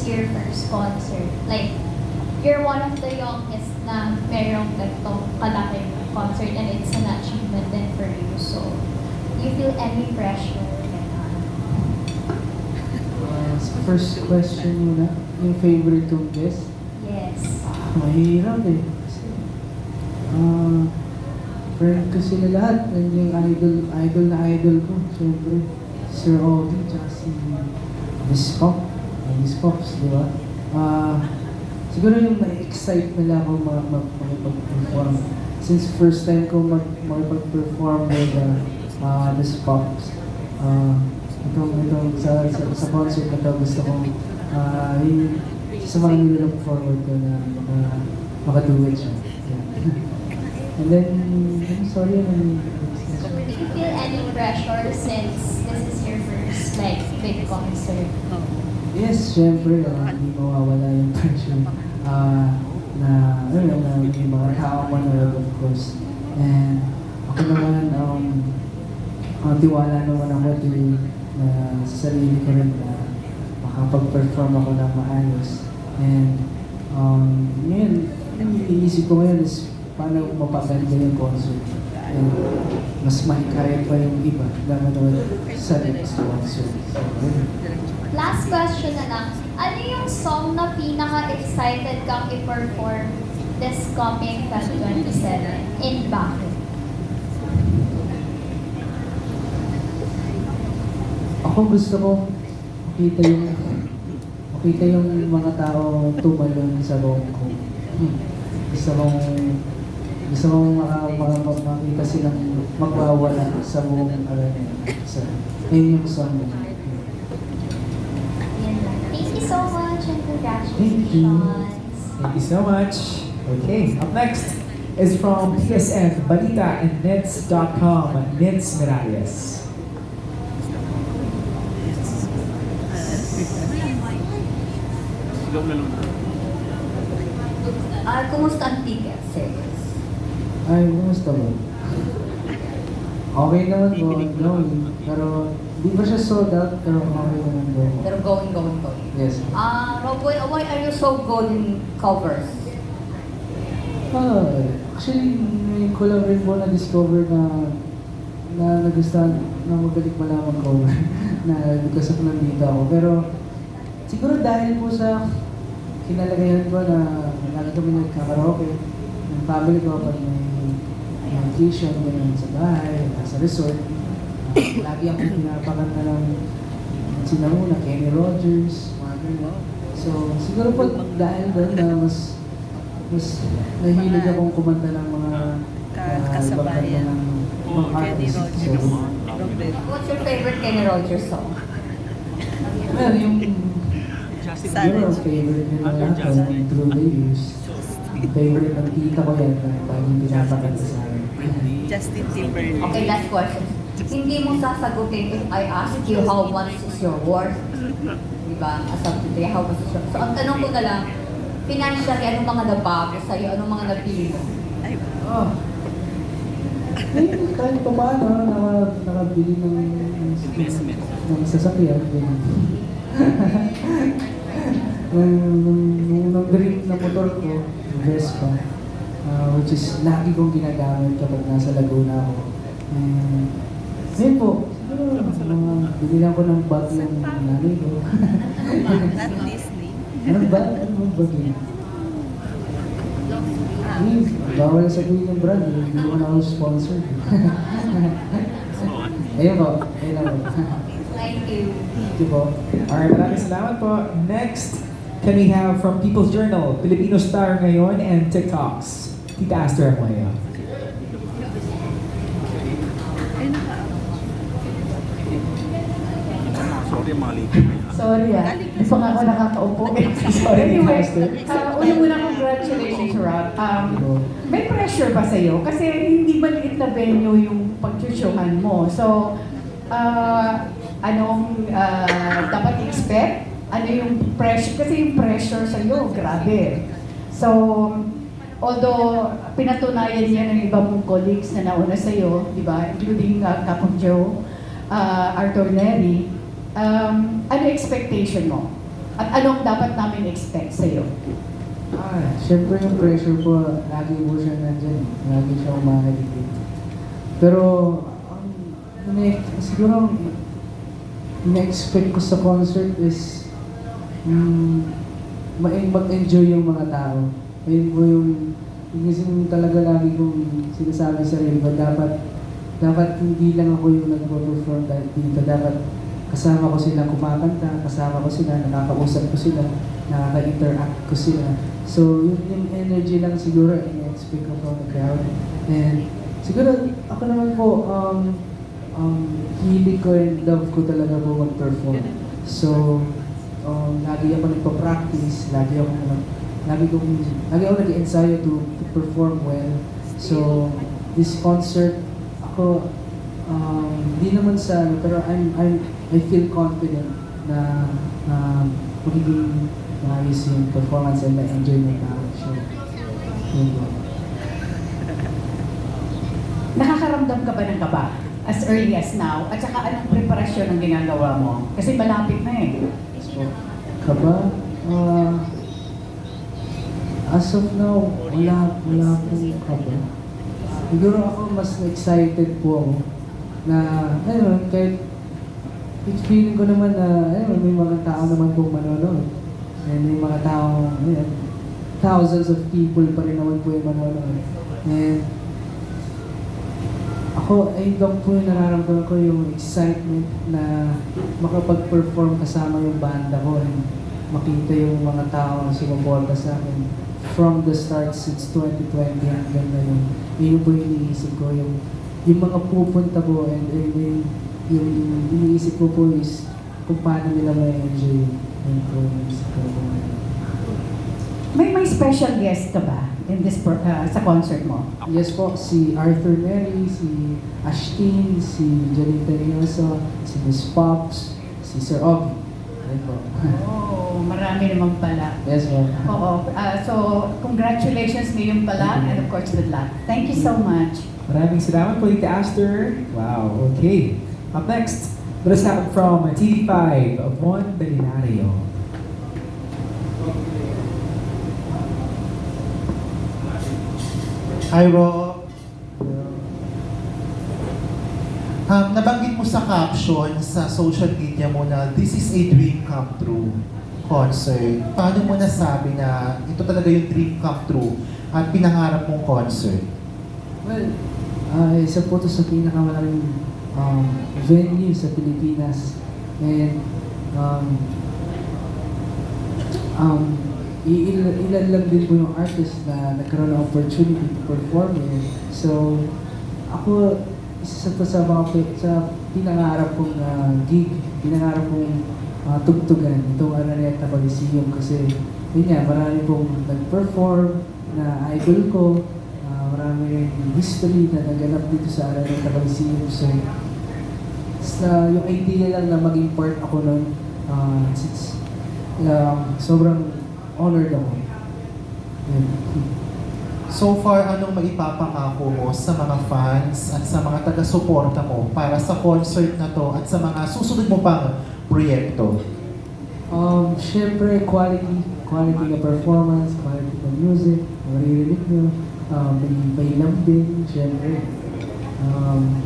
is your first concert. Like, you're one of the youngest na merong ganitong kalaking concert and it's an achievement din for you. So, do you feel any pressure? First question muna, yung favorite kong guest? Yes. Mahirap eh. Kasi, friend ko sila lahat. And yung idol ko, syempre, Sir Ogie, tsaka si Miss Pop. Miss Pops, di ba? Siguro yung na-excite nila ako makipag-perform. Since first time ko makipag-perform with Miss Pops, itong sa concert na to, gusto kong yung sa mga nilook forward ko na makaduet siya. Yeah. And then, sorry, Do you feel any pressure since this is your first like big concert? yes, syempre, hindi mawawala yung pressure na yung mga tao manood, of course. And ako naman, tiwala naman ako sa sarili ko rin na makapag-perform ako ng maayos. And ngayon, yung iniisip ko ngayon is paano mapaganda yung concert. And mas mahikayat pa yung iba na manood sa next concert. So, Last question na lang. Ano yung song na pinaka-excited kang i-perform this coming Feb 27? And bakit? ako gusto ko makita yung mga tao tumalon sa loob ko. Gusto kong makita silang magwawala sa buong arena. Yun yung song mo. Thank you so much and Thank you. congratulations. Thank you so much. Okay, up next is from PSN, Balita and Nits.com, Nits Miralles. Kumusta ang ticket sales? Ay, kumusta ba? Okay naman po, pero di ba siya sold out, pero okay naman po. Pero going. Yes. Rob, why are you so good in covers? Actually, ngayon ko lang rin po na-discover na nagustuhan na magaling pala mag-cover na because of nandito ako. Pero siguro dahil po sa kinalagayan ko na lagi kami nagkakaroke ng family ko pag may vacation, ganyan sa bahay, sa resort. Lagi akong pinapakanta ng sinauna, Kenny Rogers, mga ganyan. So siguro po dahil doon na mas nahilig akong kumanta ng mga kasabayan ng o Kenny artists. Rogers. So, What's your favorite Kenny Rogers song? well, yung siguro favorite nila lahat ng Through the Years. Favorite ng tita ko yan na laging pinapakanta sa akin. Justin Timberlake. Okay, last question. Hindi mo sasagutin if I ask you how much is your worth. Diba? As of today, how much is your... So, ang tanong ko na lang, financially, anong mga nabago sa'yo? Anong mga napili mo? Ay, Kahit pa paano, nakabili ng sasakyan. Nung dream na motor ko, Vespa, which is lagi kong ginagamit kapag nasa Laguna ako. Ngayon po, binilang ko ng bag ng nanay ko. not Disney. Anong bag? Anong bag yun? Bawal sabihin ng brand, hindi ko na ako sponsor. Ayun po, ayun na po. Thank you. Thank you po. Alright, maraming salamat po. Next, can we have from People's Journal, Filipino Star ngayon, and TikToks. Tita Aster Amoya. Sorry, mali. Sorry hindi pa nga ako nakakaupo. Sorry, Anyway, Master. una congratulations, Rob. May pressure ba sa'yo? Kasi hindi maliit na venue yung pag-showhan mo. So, anong dapat expect? Ano yung pressure? Kasi yung pressure sa'yo, grabe. So, although pinatunayan niya ng iba mong colleagues na nauna sa'yo, di ba? Including Kapong Joe, Arthur Neri, ano expectation mo? At anong dapat namin expect sa'yo? Siyempre yung pressure po, lagi po siya nandyan. Lagi siya umahaligid. Pero, siguro, ang ina-expect ko sa concert is mag-enjoy yung mga tao. Ayun po yung talaga lagi kong sinasabi sa sarili ko, dapat hindi lang ako yung nag-perform dito. Dapat kasama ko sila kumakanta, kasama ko sila, nakakausap ko sila, nakaka-interact ko sila. So, yung energy lang siguro ina-expect ko from the crowd. And siguro, ako naman po, hilig ko and love ko talaga po mag-perform. So, lagi ako nagpa-practice, lagi ako nag-ensayo to perform well. So, this concert, ako, di naman sa, pero I feel confident na magiging maayos yung performance and ma-enjoy ng tao. So, yun po. Nakakaramdam ka ba ng kaba as early as now? At saka anong preparasyon ang ginagawa mo? Kasi malapit na eh. So, kaba? As of now, wala akong kaba. Siguro ako mas excited po ako na, ayun, kahit feeling ko naman na, ayun, may mga tao naman pong manonood. And may mga tao, ayun, thousands of people pa rin naman po yung manonood. And ako, ayun lang po yung nararamdaman ko yung excitement na makapag-perform kasama yung banda ko and makita yung mga tao na sumuporta sa akin from the start since 2020 hanggang ngayon. Yun po yung iniisip ko, yung mga pupunta po and yung iniisip ko po is kung paano nila ma-enjoy yung programs ko. May special guest ka ba in this sa concert mo? Yes po, si Arthur Neri, si Ashtin, si Janita Reynoso, si Miss Pops, si Sir Ogie. Ayun po. Oh, marami naman pala. Yes po. Oo. So, congratulations ngayon pala and of course good luck. Thank you so much. Maraming salamat po, Tita Aster. Wow, okay. Up next, let us have from TV5, Von Belinario. Hi, Rob. Nabanggit mo sa caption sa social media mo na this is a dream come true concert. Paano mo nasabi na ito talaga yung dream come true at pinangarap mong concert? Well, isa po ito sa pinakamalaking venue sa Pilipinas. And ilan lang din po yung artist na nagkaroon ng opportunity to perform here. So, ako, isa sa sa pinangarap kong gig, pinangarap kong tugtugan itong Araneta Coliseum kasi yun nga, marami pong nag-perform na idol ko, marami rin history na naganap dito sa Araneta Coliseum. So, yung idea lang na maging part ako nun, sobrang honored ako. Yun. So far, anong maipapangako mo sa mga fans at sa mga taga-suporta mo para sa concert na to at sa mga susunod mo pang proyekto? Syempre, quality na performance, quality na music, maririnig nyo, may lambing, syempre.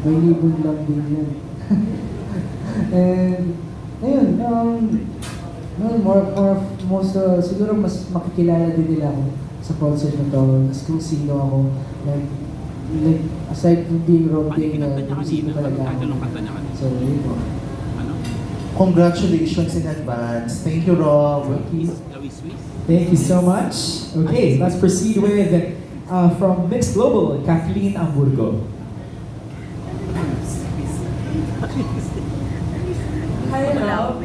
May libong lambing yan. And, ayun, siguro mas makikilala din nila ako sa concert na to, kasi kung sino ako, like aside from being romping, sino talaga ako. So, yun po. Congratulations in advance. Thank you, Rob. Thank you so much. Okay, let's proceed with from Mix Global, Kathleen Amburgo. Hi, hello.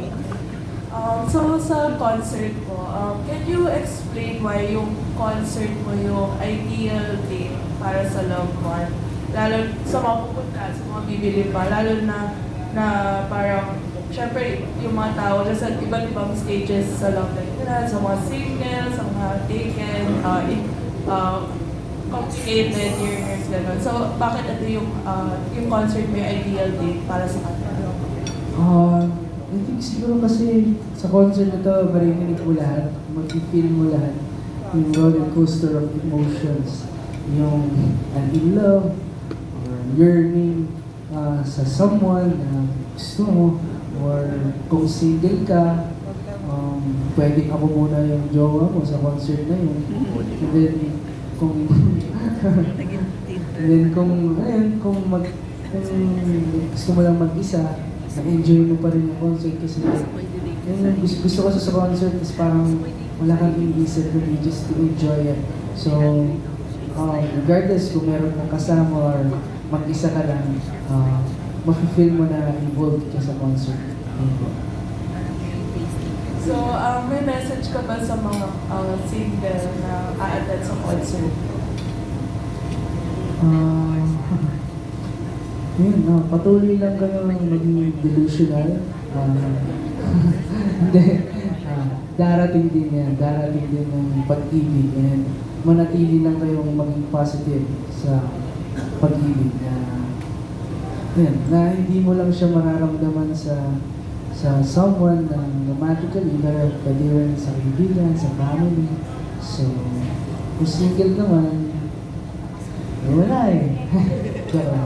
So sa concert mo, can you explain why yung concert mo yung ideal date para sa loved one? Lalo sa mga pupunta, sa mga bibili pa, lalo na parang, syempre yung mga tao sa iba't ibang stages sa love life nila, sa mga single, sa mga taken, complicated years, gano'n. So bakit ito yung concert mo yung ideal date para sa kanila? I think siguro kasi sa concert na to, maririnig mo lahat, mag-feel mo lahat, yung roller coaster of emotions, yung in love, or yearning sa someone na gusto mo, or kung single ka, pwedeng ako muna yung jowa mo sa concert na yun. And then, kung Naging and then kung gusto mo lang mag-isa, na-enjoy mo pa rin yung concert kasi yun yung gusto ko sa concert is parang wala kang iisip kundi just to enjoy it. So, regardless kung meron kang kasama or mag-isa ka lang, mafe-feel mo na involved ka sa concert. Yun po. So, may message ka ba sa mga single na a-attend sa concert? Yun, patuloy lang kayo maging delusional. Hindi. Darating din yan. Darating din yung pag-ibig. And manatili lang kayong maging positive sa pag-ibig. Na hindi mo lang siya mararamdaman sa someone na romantically, pero pwede rin sa kaibigan, sa family. So, kung single naman, wala eh. Pero,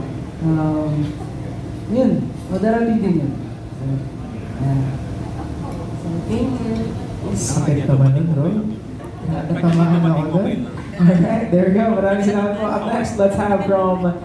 yun, darating din yun. Thank you. Sakit naman yun, Roy. Natamaan ako doon. Alright, there we go. Maraming salamat po. Up next, let's have from